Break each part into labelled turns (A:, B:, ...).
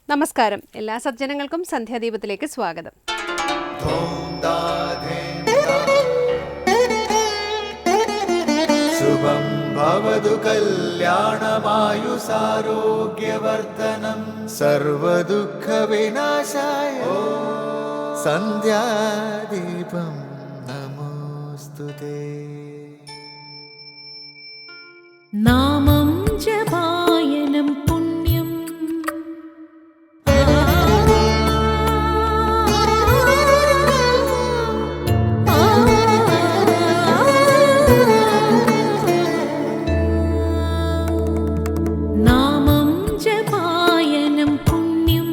A: നമസ്കാരം, എല്ലാ സജ്ജനങ്ങൾക്കും സന്ധ്യാദീപത്തിലേക്ക് സ്വാഗതം.
B: ശുഭം ഭവതു കല്യാണമായുസാരോഗ്യവർദ്ധനം സർവദുഃഖ വിനാശായ സന്ധ്യാദീപം നമോസ്തുതേ.
C: നാമം ജപായനം പുണ്യം നാമം ജപായനം പുണ്യം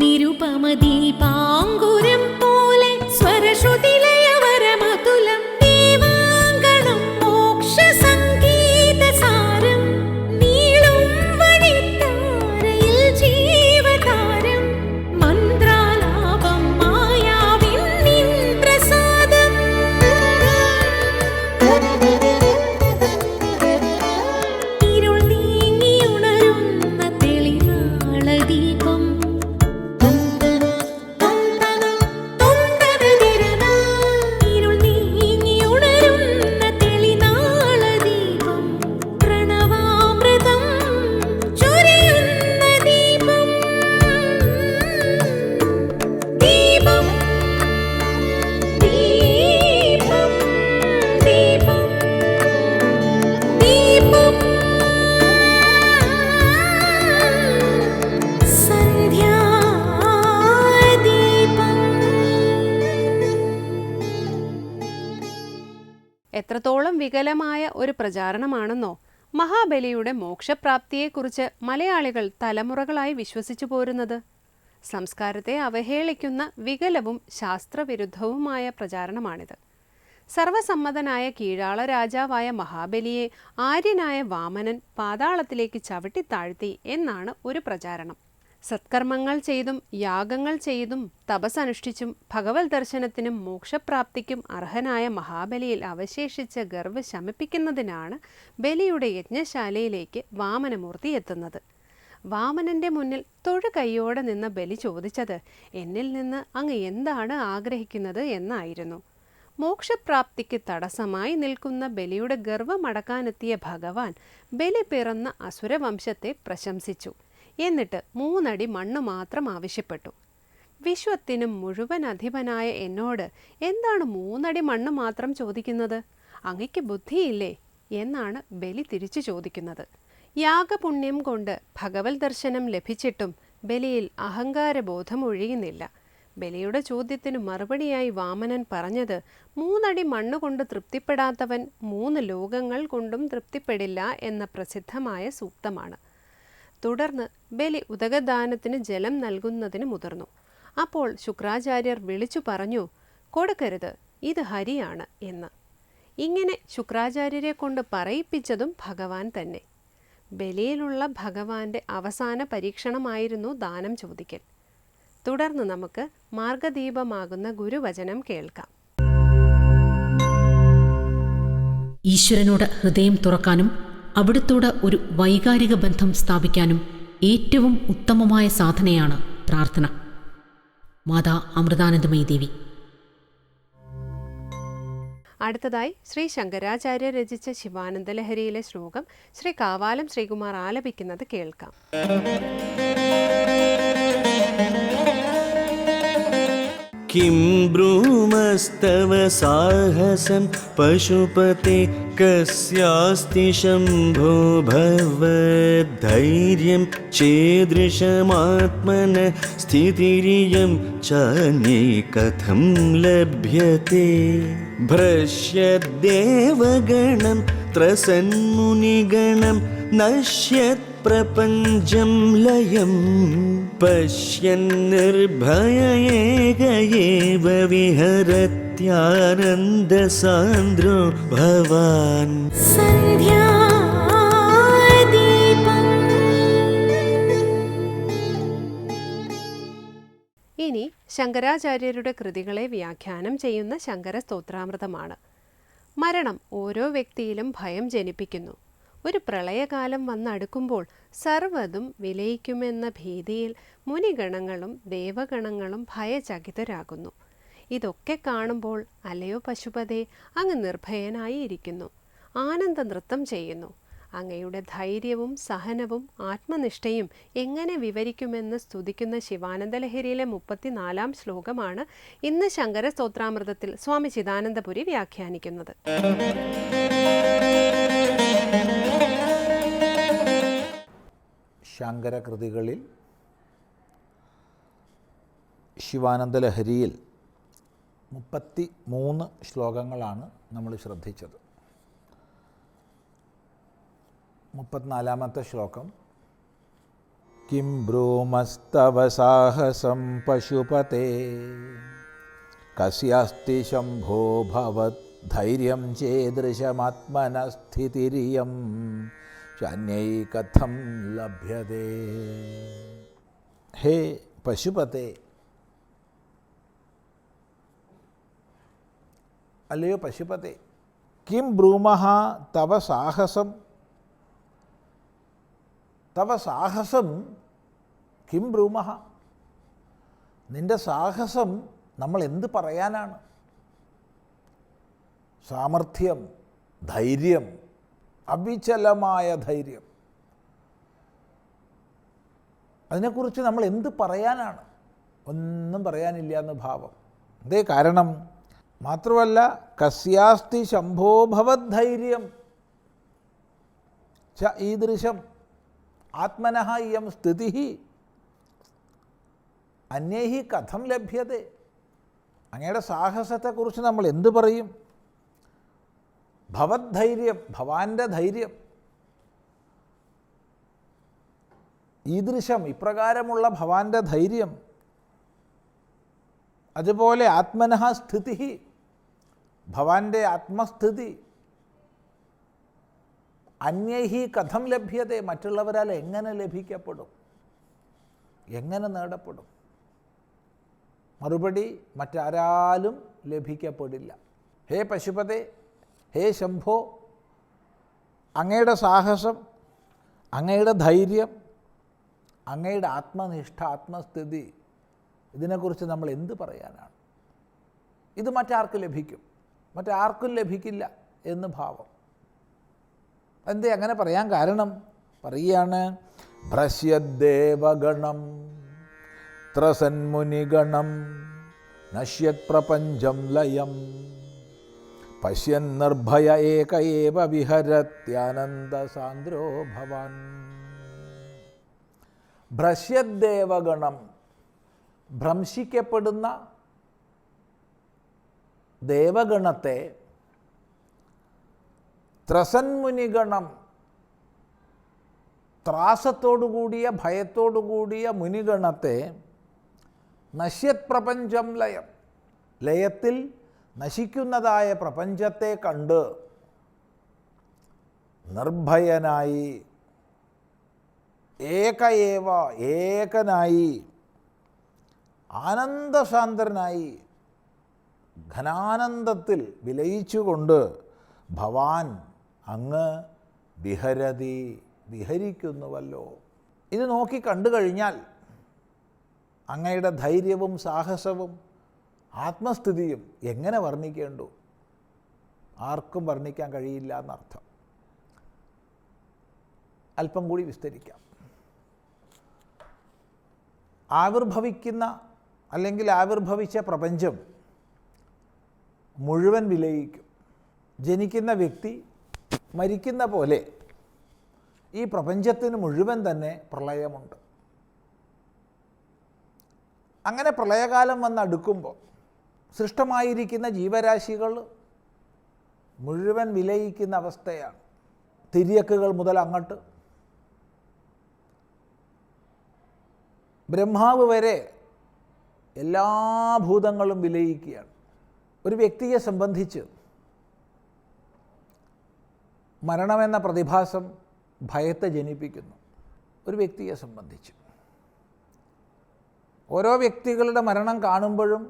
C: നിരുപമദീപാങ്കുരം പോലെ സ്വരശ്രുതിലയവരമതുലം ദീവാങ്കണം മോക്ഷസംഗീതസാരം നീളും വഴിത്താരയിൽ ജീവതാരം മന്ത്രാലാപം മായാവിൻ നിൻ പ്രസാദം. ഇരുൾ നീങ്ങിയുണരുന്ന തെളിനാളദീപം ഇരുൾ നീങ്ങിയുണരുന്ന തെളിനാളദീപം പ്രണവാമൃതം ചൊരിയുന്ന ദീപം. ദീപം ദീപം ദീപം ദീപം സന്ധ്യാദീപം.
A: എത്രത്തോളം വികലമായ ഒരു പ്രചാരണമാണെന്നോ മഹാബലിയുടെ മോക്ഷപ്രാപ്തിയെക്കുറിച്ച് മലയാളികൾ തലമുറകളായി വിശ്വസിച്ചു പോരുന്നത്. സംസ്കാരത്തെ അവഹേളിക്കുന്ന വികലവും ശാസ്ത്രവിരുദ്ധവുമായ പ്രചാരണമാണിത്. സർവസമ്മതനായ കീഴാള രാജാവായ മഹാബലിയെ ആര്യനായ വാമനൻ പാതാളത്തിലേക്ക് ചവിട്ടിത്താഴ്ത്തി എന്നാണ് ഒരു പ്രചാരണം. സത്കർമ്മങ്ങൾ ചെയ്തും യാഗങ്ങൾ ചെയ്തും തപസ്സനുഷ്ഠിച്ചും ഭഗവത് ദർശനത്തിനും മോക്ഷപ്രാപ്തിക്കും അർഹനായ മഹാബലിയിൽ അവശേഷിച്ച ഗർവ് ശമിപ്പിക്കുന്നതിനാണ് ബലിയുടെ യജ്ഞശാലയിലേക്ക് വാമനമൂർത്തി എത്തുന്നത്. വാമനന്റെ മുന്നിൽ തൊഴുകൈയോടെ നിന്ന ബലി ചോദിച്ചത്, എന്നിൽ നിന്ന് അങ്ങ് എന്താണ് ആഗ്രഹിക്കുന്നത് എന്നായിരുന്നു. മോക്ഷപ്രാപ്തിക്ക് തടസ്സമായി നിൽക്കുന്ന ബലിയുടെ ഗർവമടക്കാനെത്തിയ ഭഗവാൻ ബലി പിറന്ന അസുരവംശത്തെ പ്രശംസിച്ചു. എന്നിട്ട് 3 അടി മണ്ണ് മാത്രം ആവശ്യപ്പെട്ടു. വിശ്വത്തിനും മുഴുവൻ അധിപനായ എന്നോട് എന്താണ് 3 അടി മണ്ണ് മാത്രം ചോദിക്കുന്നത്? അങ്ങയ്ക്ക് ബുദ്ധിയില്ലേ എന്നാണ് ബലി തിരിച്ചു ചോദിക്കുന്നത്. യാഗപുണ്യം കൊണ്ട് ഭഗവത് ദർശനം ലഭിച്ചിട്ടും ബലിയിൽ അഹങ്കാരബോധം ഒഴിയുന്നില്ല. ബലിയുടെ ചോദ്യത്തിന് മറുപടിയായി വാമനൻ പറഞ്ഞത്, 3 അടി മണ്ണ് കൊണ്ട് തൃപ്തിപ്പെടാത്തവൻ 3 ലോകങ്ങൾ കൊണ്ടും തൃപ്തിപ്പെടില്ല എന്ന പ്രസിദ്ധമായ സൂക്തമാണ്. തുടർന്ന് ബലി ഉദകദാനത്തിന് ജലം നൽകുന്നതിന് മുതിർന്നു. അപ്പോൾ ശുക്രാചാര്യർ വിളിച്ചു പറഞ്ഞു, കൊടുക്കരുത്, ഇത് ഹരിയാണ് എന്ന്. ഇങ്ങനെ ശുക്രാചാര്യരെ കൊണ്ട് പറയിപ്പിച്ചതും ഭഗവാൻ തന്നെ. ബലിയിലുള്ള ഭഗവാന്റെ അവസാന പരീക്ഷണമായിരുന്നു ദാനം ചോദിക്കൽ. തുടർന്ന് നമുക്ക് മാർഗദീപമാകുന്ന ഗുരുവചനം കേൾക്കാം.
D: ഈശ്വരനോട് ഹൃദയം തുറക്കാനും അവിടുത്തോട് ഒരു വൈകാരിക ബന്ധം സ്ഥാപിക്കാനും ഏറ്റവും ഉത്തമമായ സാധനയാണ് പ്രാർത്ഥന. മാതാ അമൃതാനന്ദമയി ദേവി.
A: അടുത്തതായി ശ്രീ ശങ്കരാചാര്യ രചിച്ച ശിവാനന്ദലഹരിയിലെ ശ്ലോകം ശ്രീ കാവാലം ശ്രീകുമാർ ആലപിക്കുന്നത് കേൾക്കാം.
E: किं ब्रूमस्तव साहसं पशुपते कस्यास्ति शम्भो भवद्धैर्यं चेदृशमात्मन स्थितिरियं चान्ये कथं लभ्यते भ्रश्यद्देवगणं त्रसन्मुनिगणं नश्यत् प्रपञ्चं लयं पश्यन्निर्भय एक एव विहरत्यानन्दसान्द्रो भवान्.
C: സന്ധ്യാദീപം.
A: ഇനി ശങ്കരാചാര്യരുടെ കൃതികളെ വ്യാഖ്യാനം ചെയ്യുന്ന ശങ്കര സ്തോത്രാമൃതമാണ്. മരണം ഓരോ വ്യക്തിയിലും ഭയം ജനിപ്പിക്കുന്നു. ഒരു പ്രളയകാലം വന്നടുക്കുമ്പോൾ സർവ്വതും വിലയിക്കുമെന്ന ഭീതിയിൽ മുനിഗണങ്ങളും ദേവഗണങ്ങളും ഭയചകിതരാകുന്നു. ഇതൊക്കെ കാണുമ്പോൾ അലയോ പശുപതേ, അങ്ങ് നിർഭയനായി ഇരിക്കുന്നു, ആനന്ദ നൃത്തം ചെയ്യുന്നു. അങ്ങയുടെ ധൈര്യവും സഹനവും ആത്മനിഷ്ഠയും എങ്ങനെ വിവരിക്കുമെന്ന് സ്തുതിക്കുന്ന ശിവാനന്ദലഹരിയിലെ 34-ാം ശ്ലോകമാണ് ഇന്ന് ശങ്കര സ്തോത്രാമൃതത്തിൽ സ്വാമി ചിദാനന്ദപുരി വ്യാഖ്യാനിക്കുന്നത്.
F: ശങ്കരകൃതികളിൽ ശിവാനന്ദലഹരിയിൽ 33 ശ്ലോകങ്ങളാണ് നമ്മൾ ശ്രദ്ധിച്ചത്. 34-ാമത്തെ ശ്ലോകം കിം ബ്രൂമസ്തവ സാഹസം പശുപതേ കസ്യാസ്തി ശംഭോ ഭവത് ധൈര്യം ചേദൃശമാത്മനസ്ഥിതിരിയം ചന്യൈ കഥം ലഭ്യതേ. ഹേ പശുപതേ, അല്ലയോ പശുപതേ, കിം ബ്രൂമഃ തവ സാഹസം, തവ സാഹസം കിം ബ്രൂമഃ, നിൻ്റെ സാഹസം നമ്മൾ എന്ത് പറയാനാണ്? സാമർഥ്യം, ധൈര്യം, അവിചലമായ ധൈര്യം, അതിനെക്കുറിച്ച് നമ്മൾ എന്ത് പറയാനാണ്? ഒന്നും പറയാനില്ല എന്ന് ഭാവം. അതേ കാരണം മാത്രമല്ല, കസ്യാസ്തി ശംഭോ ഭവദ്ധൈര്യം ച ഈദൃശം ആത്മനഃ ഇയം സ്ഥിതിഃ അന്യൈഃ കഥം ലഭ്യതേ. അങ്ങയുടെ സാഹസത്തെക്കുറിച്ച് നമ്മൾ എന്ത് പറയും? ഭവദ്ധൈര്യം, ഭവാന്റെ ധൈര്യം, ഈദൃശം, ഇപ്രകാരമുള്ള ഭവാന്റെ ധൈര്യം, അതുപോലെ ആത്മനഃ സ്ഥിതിഃ, ഭവാന്റെ ആത്മസ്ഥിതി, അന്യൈഃ കഥം ലഭ്യതേ, മറ്റുള്ളവരാൽ എങ്ങനെ ലഭിക്കപ്പെടും, എങ്ങനെ നേടപ്പെടും? മറുപടി, മറ്റാരാലും ലഭിക്കപ്പെടില്ല. ഹേ പശുപതേ, ഹേ ശംഭോ, അങ്ങയുടെ സാഹസം, അങ്ങയുടെ ധൈര്യം, അങ്ങയുടെ ആത്മനിഷ്ഠ, ആത്മസ്ഥിതി, ഇതിനെക്കുറിച്ച് നമ്മൾ എന്ത് പറയാനാണ്? ഇത് മറ്റാർക്ക് ലഭിക്കും? മറ്റാർക്കും ലഭിക്കില്ല എന്ന് ഭാവം. എന്തേ അങ്ങനെ പറയാൻ കാരണം? പറയുകയാണ്, ഭ്രശ്യദ്ദേവഗണം ത്രസന്മുനിഗണം നശ്യത് പ്രപഞ്ചം ലയം പശ്യൻ നിർഭയ ഏക ഏവ വിഹരത്യാനന്ദ സാന്ദ്രോ ഭവാൻ. ഭ്രശ്യദ്ദേവഗണം, ഭ്രംശിക്കപ്പെടുന്ന ദേവഗണത്തെ, ത്രസന്മുനിഗണം, ത്രാസത്തോടുകൂടിയ ഭയത്തോടുകൂടിയ മുനിഗണത്തെ, നശ്യത് പ്രപഞ്ചം ലയം, ലയത്തിൽ നശിക്കുന്നതായ പ്രപഞ്ചത്തെ കണ്ട് നിർഭയനായി, ഏകയേവ, ഏകനായി, ആനന്ദസാന്ദ്രനായി, ഘനാനന്ദത്തിൽ വിലയിച്ചുകൊണ്ട് ഭവാൻ അങ്ങ് വിഹരതി, വിഹരിക്കുന്നുവല്ലോ. ഇത് നോക്കി കണ്ടു കഴിഞ്ഞാൽ അങ്ങയുടെ ധൈര്യവും സാഹസവും ആത്മസ്ഥിതിയും എങ്ങനെ വർണ്ണിക്കേണ്ടു? ആർക്കും വർണ്ണിക്കാൻ കഴിയില്ല എന്നർത്ഥം. അല്പം കൂടി വിസ്തരിക്കാം. ആവിർഭവിക്കുന്ന അല്ലെങ്കിൽ ആവിർഭവിച്ച പ്രപഞ്ചം മുഴുവൻ വിലയിക്കും. ജനിക്കുന്ന വ്യക്തി മരിക്കുന്ന പോലെ ഈ പ്രപഞ്ചത്തിന് മുഴുവൻ തന്നെ പ്രളയമുണ്ട്. അങ്ങനെ പ്രളയകാലം വന്നടുക്കുമ്പോൾ സൃഷ്ടമായിരിക്കുന്ന ജീവരാശികൾ മുഴുവൻ വിലയിക്കുന്ന അവസ്ഥയാണ്. തിര്യക്കുകൾ മുതൽ അങ്ങോട്ട് ബ്രഹ്മാവ് വരെ എല്ലാ ഭൂതങ്ങളും വിലയിക്കുകയാണ്. ഒരു വ്യക്തിയെ സംബന്ധിച്ച് മരണമെന്ന പ്രതിഭാസം ഭയത്തെ ജനിപ്പിക്കുന്നു. ഒരു വ്യക്തിയെ സംബന്ധിച്ച് ഓരോ വ്യക്തികളുടെ മരണം കാണുമ്പോഴും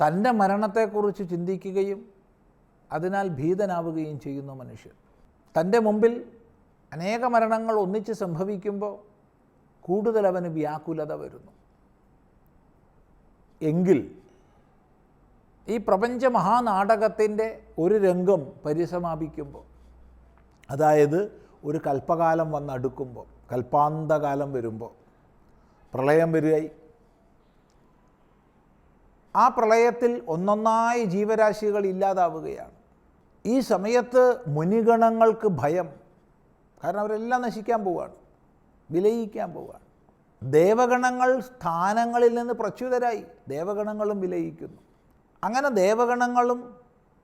F: തൻ്റെ മരണത്തെക്കുറിച്ച് ചിന്തിക്കുകയും അതിനാൽ ഭീതനാവുകയും ചെയ്യുന്നു മനുഷ്യൻ. തൻ്റെ മുമ്പിൽ അനേക മരണങ്ങൾ ഒന്നിച്ച് സംഭവിക്കുമ്പോൾ കൂടുതൽ അവന് വ്യാകുലത വരുന്നു. എങ്കിൽ ഈ പ്രപഞ്ച മഹാനാടകത്തിൻ്റെ ഒരു രംഗം പരിസമാപിക്കുമ്പോൾ, അതായത് ഒരു കൽപ്പകാലം വന്നടുക്കുമ്പോൾ, കൽപ്പാന്തകാലം വരുമ്പോൾ പ്രളയം വരികയായി. ആ പ്രളയത്തിൽ ഒന്നൊന്നായി ജീവരാശികൾ ഇല്ലാതാവുകയാണ്. ഈ സമയത്ത് മുനിഗണങ്ങൾക്ക് ഭയം, കാരണം അവരെല്ലാം നശിക്കാൻ പോവുകയാണ്, വിലയിക്കാൻ പോവുകയാണ്. ദേവഗണങ്ങൾ സ്ഥാനങ്ങളിൽ നിന്ന് പ്രച്യുതരായി, ദേവഗണങ്ങളും വിലയിക്കുന്നു. അങ്ങനെ ദേവഗണങ്ങളും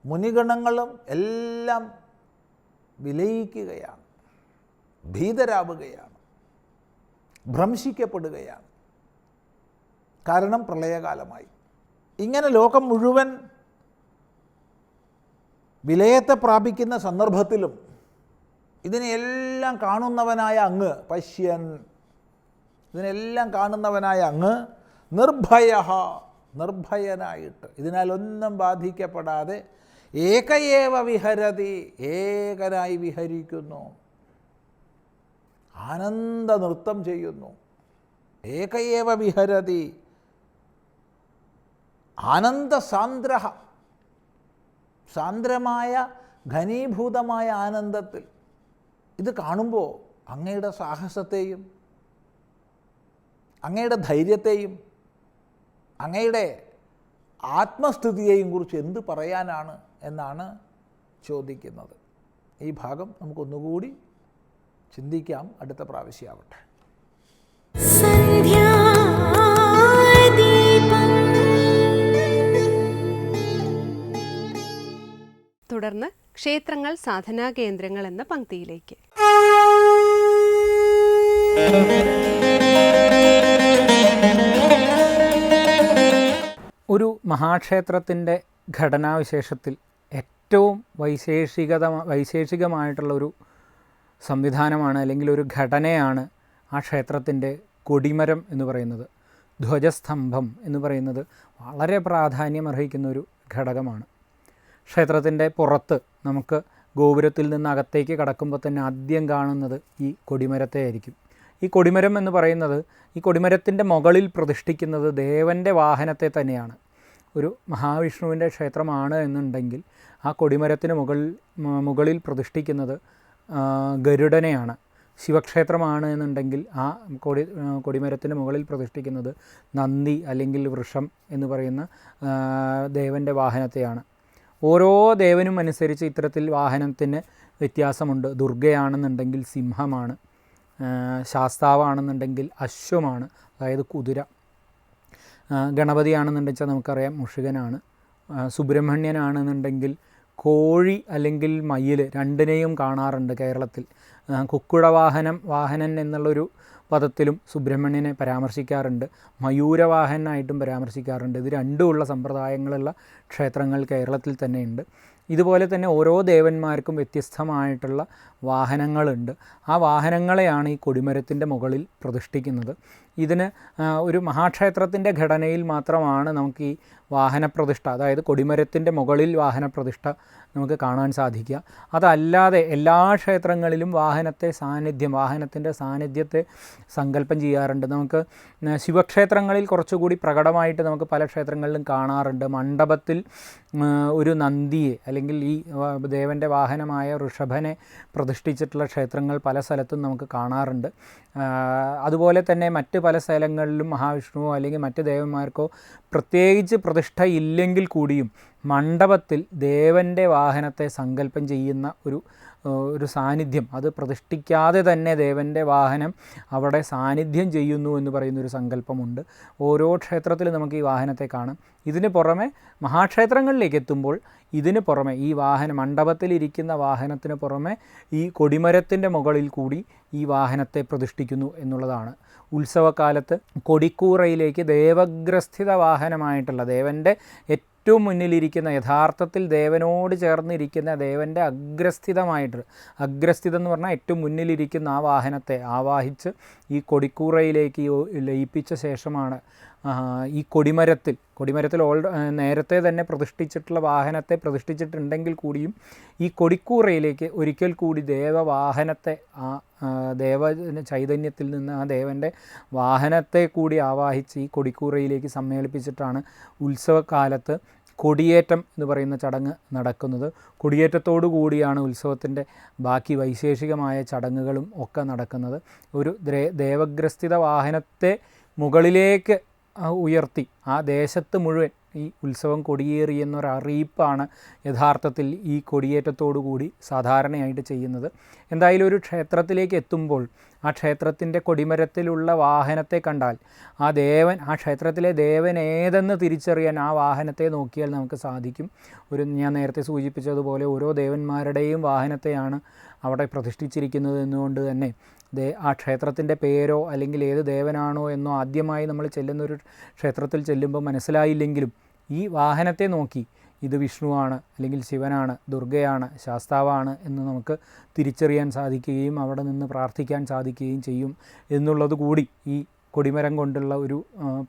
F: മുനിഗണങ്ങളും എല്ലാം വിലയിക്കുകയാണ്, ഭീതരാവുകയാണ്, ഭ്രംശിക്കപ്പെടുകയാണ്. കാരണം പ്രളയകാലമായി. ഇങ്ങനെ ലോകം മുഴുവൻ വിലയത്തെ പ്രാപിക്കുന്ന സന്ദർഭത്തിലും ഇതിനെല്ലാം കാണുന്നവനായ അങ്ങ് പശ്യൻ, ഇതിനെല്ലാം കാണുന്നവനായ അങ്ങ് നിർഭയനായിട്ട്, ഇതിനാലൊന്നും ബാധിക്കപ്പെടാതെ ഏകയേവ വിഹരതി, ഏകനായി വിഹരിക്കുന്നു, ആനന്ദ നൃത്തം ചെയ്യുന്നു. ഏകയേവ വിഹരതി, ആനന്ദസാന്ദ്ര, സാന്ദ്രമായ ഘനീഭൂതമായ ആനന്ദത്തിൽ. ഇത് കാണുമ്പോൾ അങ്ങയുടെ സാഹസത്തെയും അങ്ങയുടെ ധൈര്യത്തെയും അങ്ങയുടെ ആത്മസ്ഥിതിയെയും കുറിച്ച് എന്ത് പറയാനാണ് എന്നാണ് ചോദിക്കുന്നത്. ഈ ഭാഗം നമുക്കൊന്നുകൂടി ചിന്തിക്കാം. അടുത്ത പ്രാവശ്യമാവട്ടെ.
A: തുടർന്ന് ക്ഷേത്രങ്ങൾ സാധനാ കേന്ദ്രങ്ങൾ എന്ന പങ്ക്തിയിലേക്ക്.
G: ഒരു മഹാക്ഷേത്രത്തിൻ്റെ ഘടനാവിശേഷത്തിൽ ഏറ്റവും വൈശേഷികമായിട്ടുള്ളൊരു സംവിധാനമാണ്, അല്ലെങ്കിൽ ഒരു ഘടനയാണ് ആ ക്ഷേത്രത്തിൻ്റെ കൊടിമരം എന്ന് പറയുന്നത്. ധ്വജസ്തംഭം എന്ന് പറയുന്നത് വളരെ പ്രാധാന്യമർഹിക്കുന്ന ഒരു ഘടകമാണ്. ക്ഷേത്രത്തിൻ്റെ പുറത്ത് നമുക്ക് ഗോപുരത്തിൽ നിന്ന് അകത്തേക്ക് കടക്കുമ്പോൾ തന്നെ ആദ്യം കാണുന്നത് ഈ കൊടിമരത്തെ ആയിരിക്കും. ഈ കൊടിമരം എന്ന് പറയുന്നത്, ഈ കൊടിമരത്തിൻ്റെ മുകളിൽ പ്രതിഷ്ഠിക്കുന്നത് ദേവൻ്റെ വാഹനത്തെ തന്നെയാണ്. ഒരു മഹാവിഷ്ണുവിൻ്റെ ക്ഷേത്രമാണ് എന്നുണ്ടെങ്കിൽ ആ കൊടിമരത്തിന് മുകളിൽ പ്രതിഷ്ഠിക്കുന്നത് ഗരുഡനെയാണ്. ശിവക്ഷേത്രമാണ് എന്നുണ്ടെങ്കിൽ ആ കൊടിമരത്തിന് മുകളിൽ പ്രതിഷ്ഠിക്കുന്നത് നന്ദി അല്ലെങ്കിൽ വൃഷം എന്ന് പറയുന്ന ദേവൻ്റെ വാഹനത്തെയാണ്. ഓരോ ദേവനും അനുസരിച്ച് ഇത്തരത്തിൽ വാഹനത്തിന് വ്യത്യാസമുണ്ട്. ദുർഗയാണെന്നുണ്ടെങ്കിൽ സിംഹമാണ്, ശാസ്താവാണെന്നുണ്ടെങ്കിൽ അശ്വമാണ്, അതായത് കുതിര. ഗണപതിയാണെന്നുണ്ടെച്ചാൽ നമുക്കറിയാം മുഷുകനാണ്. സുബ്രഹ്മണ്യനാണെന്നുണ്ടെങ്കിൽ കോഴി അല്ലെങ്കിൽ മയിൽ, രണ്ടിനെയും കാണാറുണ്ട് കേരളത്തിൽ. വാഹനൻ എന്നുള്ളൊരു പദത്തിലും സുബ്രഹ്മണ്യനെ പരാമർശിക്കാറുണ്ട്, മയൂരവാഹനായിട്ടും പരാമർശിക്കാറുണ്ട്. ഇത് രണ്ടുമുള്ള സമ്പ്രദായങ്ങളുള്ള ക്ഷേത്രങ്ങൾ കേരളത്തിൽ തന്നെയുണ്ട്. ഇതുപോലെ തന്നെ ഓരോ ദേവന്മാർക്കും വ്യത്യസ്തമായിട്ടുള്ള വാഹനങ്ങളുണ്ട്. ആ വാഹനങ്ങളെയാണ് ഈ കൊടിമരത്തിൻ്റെ മുകളിൽ പ്രതിഷ്ഠിക്കുന്നത്. ഇതിന് ഒരു മഹാക്ഷേത്രത്തിൻ്റെ ഘടനയിൽ മാത്രമാണ് നമുക്ക് ഈ വാഹനപ്രതിഷ്ഠ, അതായത് കൊടിമരത്തിൻ്റെ മുകളിൽ വാഹനപ്രതിഷ്ഠ നമുക്ക് കാണാൻ സാധിക്കുക. അതല്ലാതെ എല്ലാ ക്ഷേത്രങ്ങളിലും വാഹനത്തിൻ്റെ സാന്നിധ്യത്തെ സങ്കല്പം ചെയ്യാറുണ്ട്. നമുക്ക് ശിവക്ഷേത്രങ്ങളിൽ കുറച്ചുകൂടി പ്രകടമായിട്ട് നമുക്ക് പല ക്ഷേത്രങ്ങളിലും കാണാറുണ്ട്. മണ്ഡപത്തിൽ ഒരു നന്ദിയെ അല്ലെങ്കിൽ ഈ ദേവൻ്റെ വാഹനമായ ഋഷഭനെ പ്രതിഷ്ഠിച്ചിട്ടുള്ള ക്ഷേത്രങ്ങൾ പല സ്ഥലത്തും നമുക്ക് കാണാറുണ്ട്. അതുപോലെ തന്നെ മറ്റ് പല സ്ഥലങ്ങളിലും മഹാവിഷ്ണുവോ അല്ലെങ്കിൽ മറ്റ് ദേവന്മാർക്കോ പ്രത്യേകിച്ച് പ്രതിഷ്ഠ ഇല്ലെങ്കിൽ കൂടിയും മണ്ഡപത്തിൽ ദേവൻ്റെ വാഹനത്തെ സങ്കല്പം ചെയ്യുന്ന ഒരു സാന്നിധ്യം, അത് പ്രതിഷ്ഠിക്കാതെ തന്നെ ദേവൻ്റെ വാഹനം അവിടെ സാന്നിധ്യം ചെയ്യുന്നു എന്ന് പറയുന്നൊരു സങ്കല്പമുണ്ട്. ഓരോ ക്ഷേത്രത്തിലും നമുക്ക് ഈ വാഹനത്തെ കാണാം. ഇതിന് പുറമെ മഹാക്ഷേത്രങ്ങളിലേക്ക് എത്തുമ്പോൾ ഇതിന് പുറമെ ഈ മണ്ഡപത്തിലിരിക്കുന്ന വാഹനത്തിന് പുറമെ ഈ കൊടിമരത്തിൻ്റെ മുകളിൽ കൂടി ഈ വാഹനത്തെ പ്രതിഷ്ഠിക്കുന്നു എന്നുള്ളതാണ്. ഉത്സവകാലത്ത് കൊടിക്കൂറയിലേക്ക് ദേവഗ്രസ്ഥിത വാഹനമായിട്ടുള്ള ദേവൻ്റെ ഏറ്റവും മുന്നിലിരിക്കുന്ന, യഥാർത്ഥത്തിൽ ദേവനോട് ചേർന്നിരിക്കുന്ന ദേവൻ്റെ അഗ്രസ്ഥിതം എന്ന് പറഞ്ഞാൽ ഏറ്റവും മുന്നിലിരിക്കുന്ന ആ വാഹനത്തെ ആവാഹിച്ച് ഈ കൊടിക്കൂറയിലേക്ക് ലയിപ്പിച്ച ശേഷമാണ് ഈ കൊടിമരത്തിൽ കൊടിമരത്തിൽ നേരത്തെ തന്നെ പ്രതിഷ്ഠിച്ചിട്ടുള്ള വാഹനത്തെ പ്രതിഷ്ഠിച്ചിട്ടുണ്ടെങ്കിൽ കൂടിയും ഈ കൊടിക്കൂറയിലേക്ക് ഒരിക്കൽ കൂടി ദേവവാഹനത്തെ ആ ദേവ ചൈതന്യത്തിൽ നിന്ന് ആ ദേവൻ്റെ വാഹനത്തെ കൂടി ആവാഹിച്ച് ഈ കൊടിക്കൂറയിലേക്ക് സമ്മേളിപ്പിച്ചിട്ടാണ് ഉത്സവകാലത്ത് കൊടിയേറ്റം എന്ന് പറയുന്ന ചടങ്ങ് നടക്കുന്നത്. കൊടിയേറ്റത്തോടു കൂടിയാണ് ഉത്സവത്തിൻ്റെ ബാക്കി വൈശേഷികമായ ചടങ്ങുകളും ഒക്കെ നടക്കുന്നത്. ഒരു ദേവഗ്രസ്ഥിത വാഹനത്തെ മുകളിലേക്ക് ഉയർത്തി ആ ദേശത്ത് മുഴുവൻ ഈ ഉത്സവം കൊടിയേറി എന്നൊരറിയിപ്പാണ് യഥാർത്ഥത്തിൽ ഈ കൊടിയേറ്റത്തോടു കൂടി സാധാരണയായിട്ട് ചെയ്യുന്നത്. എന്തായാലും ഒരു ക്ഷേത്രത്തിലേക്ക് എത്തുമ്പോൾ ആ ക്ഷേത്രത്തിൻ്റെ കൊടിമരത്തിലുള്ള വാഹനത്തെ കണ്ടാൽ ആ ക്ഷേത്രത്തിലെ ദേവൻ ഏതെന്ന് തിരിച്ചറിയാൻ ആ വാഹനത്തെ നോക്കിയാൽ നമുക്ക് സാധിക്കും. ഞാൻ നേരത്തെ സൂചിപ്പിച്ചതുപോലെ ഓരോ ദേവന്മാരുടെയും വാഹനത്തെയാണ് അവിടെ പ്രതിഷ്ഠിച്ചിരിക്കുന്നത് എന്നുകൊണ്ട് തന്നെ ആ ക്ഷേത്രത്തിൻ്റെ പേരോ അല്ലെങ്കിൽ ഏത് ദേവനാണോ എന്നോ ആദ്യമായി നമ്മൾ ചെല്ലുന്നൊരു ക്ഷേത്രത്തിൽ ചെല്ലുമ്പോൾ മനസ്സിലായില്ലെങ്കിലും ഈ വാഹനത്തെ നോക്കി ഇത് വിഷ്ണുവാണ് അല്ലെങ്കിൽ ശിവനാണ്, ദുർഗയാണ്, ശാസ്താവാണ് എന്ന് നമുക്ക് തിരിച്ചറിയാൻ സാധിക്കുകയും അവിടെ നിന്ന് പ്രാർത്ഥിക്കാൻ സാധിക്കുകയും ചെയ്യും എന്നുള്ളത് കൂടി ഈ കൊടിമരം കൊണ്ടുള്ള ഒരു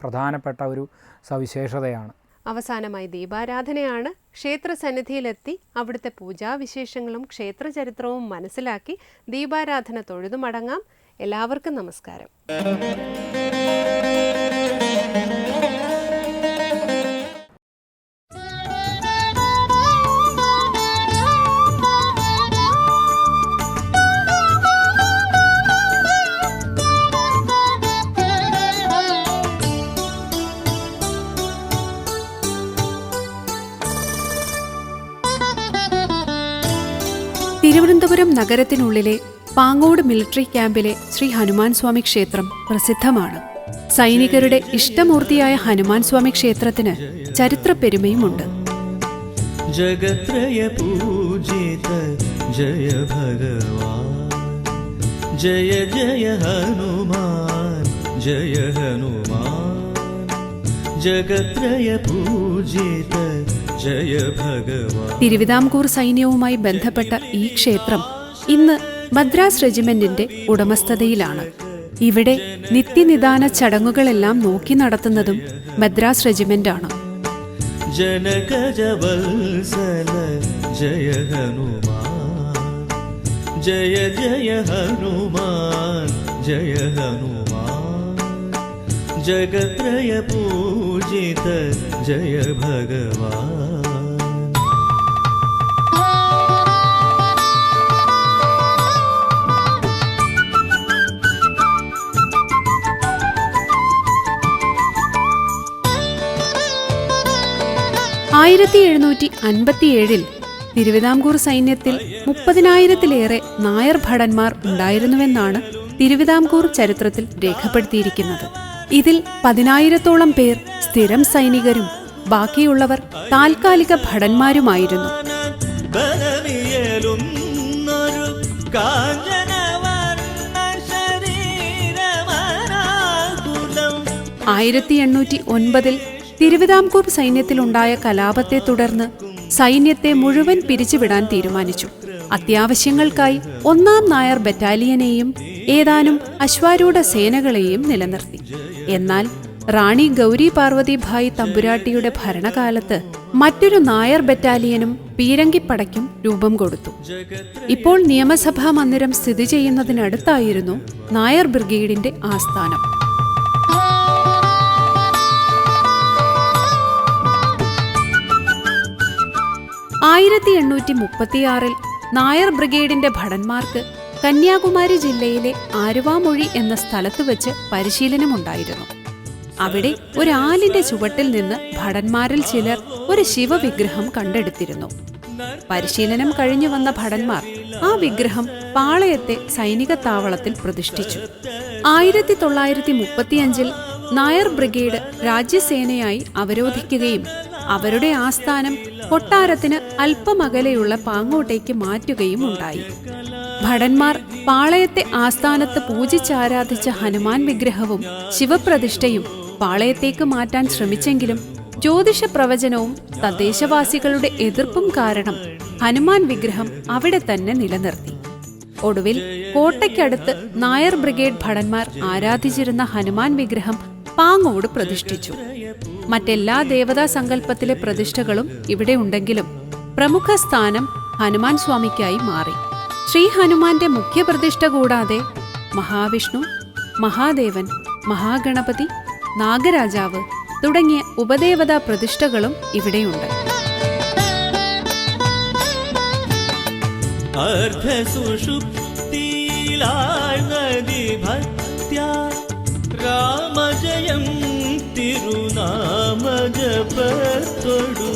G: പ്രധാനപ്പെട്ട ഒരു സവിശേഷതയാണ്.
A: അവസാനമായി ദീപാരാധനയാണ്. ക്ഷേത്രസന്നിധിയിലെത്തി അവിടുത്തെ പൂജാവിശേഷങ്ങളും ക്ഷേത്രചരിത്രവും മനസ്സിലാക്കി ദീപാരാധന തൊഴുതു മടങ്ങാം. എല്ലാവർക്കും നമസ്കാരം.
H: തിരുവനന്തപുരം നഗരത്തിനുള്ളിലെ പാങ്ങോട് മിലിറ്ററി ക്യാമ്പിലെ ശ്രീ ഹനുമാൻ സ്വാമി ക്ഷേത്രം പ്രസിദ്ധമാണ്. സൈനികരുടെ ഇഷ്ടമൂർത്തിയായ ഹനുമാൻ സ്വാമി ക്ഷേത്രത്തിന് ചരിത്ര പെരുമയുമുണ്ട്.
E: ജഗത്രയ പൂജിത ജയ ഭഗവാൻ, ജയ ജയ ഹനുമാൻ, ജയ ഹനുമാൻ, ജഗത്രയ പൂജിത ജയ ഭഗവാൻ.
H: തിരുവിതാംകൂർ സൈന്യവുമായി ബന്ധപ്പെട്ട ഈ ക്ഷേത്രം ഇന്ന് മദ്രാസ് റെജിമെന്റിന്റെ ഉടമസ്ഥതയിലാണ്. ഇവിടെ നിത്യനിദാന ചടങ്ങുകളെല്ലാം നോക്കി നടത്തുന്നതും മദ്രാസ് റെജിമെന്റാണ്.
E: ജനകജ വത്സല ജയ ഹനുമാൻ, ജയ ജയ ഹനുമാൻ, ജയ ഹനുമാൻ, ജഗത്രയ പൂജിത ജയ ഭഗവാൻ.
H: 1757 തിരുവിതാംകൂർ സൈന്യത്തിൽ 30,000-ലേറെ നായർ ഭടന്മാർ ഉണ്ടായിരുന്നുവെന്നാണ് തിരുവിതാംകൂർ ചരിത്രത്തിൽ രേഖപ്പെടുത്തിയിരിക്കുന്നത്. ഇതിൽ 10,000-ഓളം പേർ സ്ഥിരം സൈനികരും ബാക്കിയുള്ളവർ താൽക്കാലിക ഭടന്മാരുമായിരുന്നു. 1809 തിരുവിതാംകൂർ സൈന്യത്തിലുണ്ടായ കലാപത്തെ തുടർന്ന് സൈന്യത്തെ മുഴുവൻ പിരിച്ചുവിടാൻ തീരുമാനിച്ചു. അത്യാവശ്യങ്ങൾക്കായി 1-ാം നായർ ബറ്റാലിയനെയും ഏതാനും അശ്വാരൂഢ സേനകളെയും നിലനിർത്തി. എന്നാൽ റാണി ഗൗരി പാർവതിഭായ് തമ്പുരാട്ടിയുടെ ഭരണകാലത്ത് മറ്റൊരു നായർ ബറ്റാലിയനും പീരങ്കിപ്പടയ്ക്കും രൂപം കൊടുത്തു. ഇപ്പോൾ നിയമസഭാ മന്ദിരം സ്ഥിതി ചെയ്യുന്നതിനടുത്തായിരുന്നു നായർ ബ്രിഗേഡിന്റെ ആസ്ഥാനം. 1836 നായർ ബ്രിഗേഡിന്റെ ഭടന്മാർക്ക് കന്യാകുമാരി ജില്ലയിലെ ആലുവാമൊഴി എന്ന സ്ഥലത്ത് വെച്ച് പരിശീലനമുണ്ടായിരുന്നു. അവിടെ ഒരു ആലിന്റെ ചുവട്ടിൽ നിന്ന് ഭടന്മാരിൽ ചിലർ ഒരു ശിവവിഗ്രഹം കണ്ടെടുത്തിരുന്നു. പരിശീലനം കഴിഞ്ഞു വന്ന ഭടന്മാർ ആ വിഗ്രഹം പാളയത്തെ സൈനിക താവളത്തിൽ പ്രതിഷ്ഠിച്ചു. 1935 നായർ ബ്രിഗേഡ് രാജ്യസേനയായി അവരോധിക്കുകയും അവരുടെ ആസ്ഥാനം കൊട്ടാരത്തിന് അല്പമകലെയുള്ള പാങ്ങോട്ടേക്ക് മാറ്റുകയും ഉണ്ടായി. ഭടന്മാർ പാളയത്തെ ആസ്ഥാനത്ത് പൂജിച്ചാരാധിച്ച ഹനുമാൻ വിഗ്രഹവും ശിവപ്രതിഷ്ഠയും പാളയത്തേക്ക് മാറ്റാൻ ശ്രമിച്ചെങ്കിലും ജ്യോതിഷ പ്രവചനവും തദ്ദേശവാസികളുടെ എതിർപ്പും കാരണം ഹനുമാൻ വിഗ്രഹം അവിടെ തന്നെ നിലനിർത്തി. ഒടുവിൽ കോട്ടയ്ക്കടുത്ത് നായർ ബ്രിഗേഡ് ഭടന്മാർ ആരാധിച്ചിരുന്ന ഹനുമാൻ വിഗ്രഹം പാങ്ങോട് പ്രതിഷ്ഠിച്ചു. മറ്റെല്ലാ ദേവതാ സങ്കല്പത്തിലെ പ്രതിഷ്ഠകളും ഇവിടെ ഉണ്ടെങ്കിലും പ്രമുഖ സ്ഥാനം ഹനുമാൻ സ്വാമിക്കായി മാറി. ശ്രീ ഹനുമാന്റെ മുഖ്യപ്രതിഷ്ഠ കൂടാതെ മഹാവിഷ്ണു, മഹാദേവൻ, മഹാഗണപതി, നാഗരാജാവ് തുടങ്ങിയ ഉപദേവതാ പ്രതിഷ്ഠകളും ഇവിടെയുണ്ട്.
E: രാമജയം തിരുനാമ ജപത്തൊടു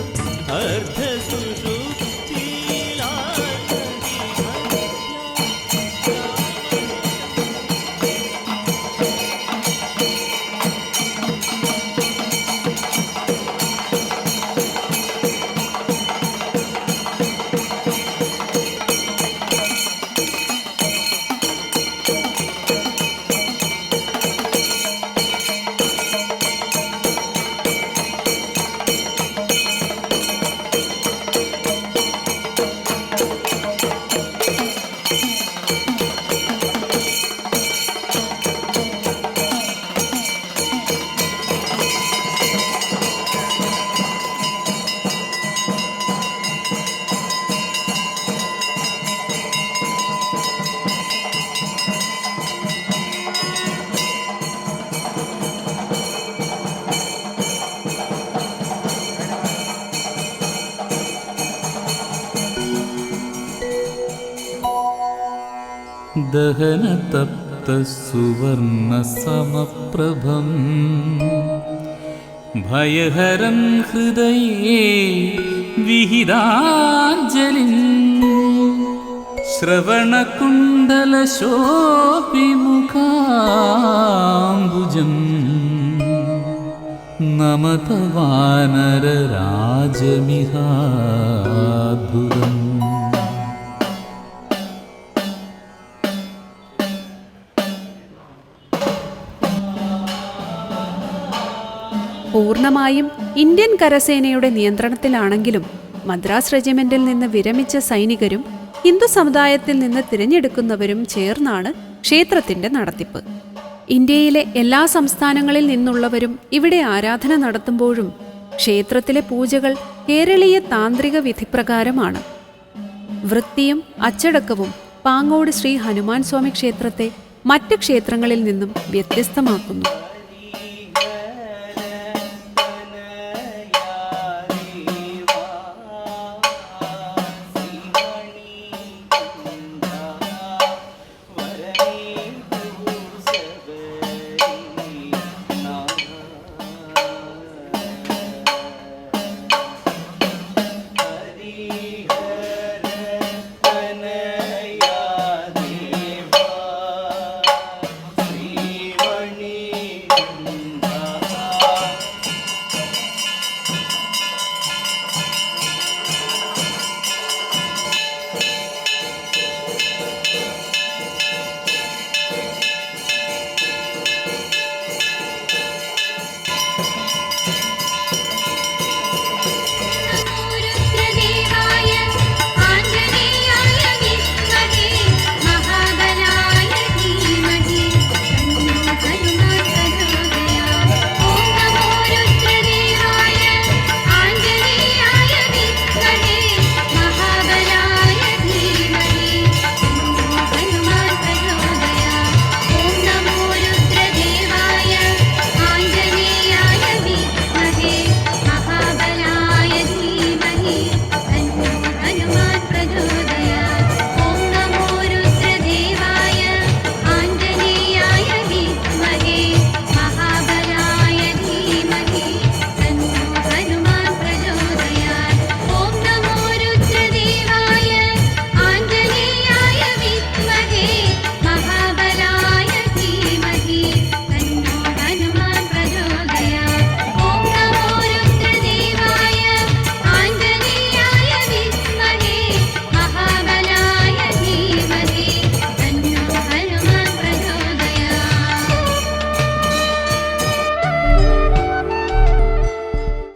I: ദഹനതപ്തസുവർണസമപ്രഭം ഭയഹരം ഹൃദയേ വിഹിതാഞ്ജലിം ശ്രവണകുണ്ടലശോഭിമുഖാംബുജം നമത വാനരരാജമിഹാദ്ഭുതം.
H: പൂർണ്ണമായും ഇന്ത്യൻ കരസേനയുടെ നിയന്ത്രണത്തിലാണെങ്കിലും മദ്രാസ് റെജിമെന്റിൽ നിന്ന് വിരമിച്ച സൈനികരും ഹിന്ദു സമുദായത്തിൽ നിന്ന് തിരഞ്ഞെടുക്കുന്നവരും ചേർന്നാണ് ക്ഷേത്രത്തിന്റെ നടത്തിപ്പ്. ഇന്ത്യയിലെ എല്ലാ സംസ്ഥാനങ്ങളിൽ നിന്നുള്ളവരും ഇവിടെ ആരാധന നടത്തുമ്പോഴും ക്ഷേത്രത്തിലെ പൂജകൾ കേരളീയ താന്ത്രിക വിധിപ്രകാരമാണ്. വൃത്തിയും അച്ചടക്കവും പാങ്ങോട് ശ്രീ ഹനുമാൻ സ്വാമി ക്ഷേത്രത്തെ മറ്റ് ക്ഷേത്രങ്ങളിൽ നിന്നും വ്യത്യസ്തമാക്കുന്നു.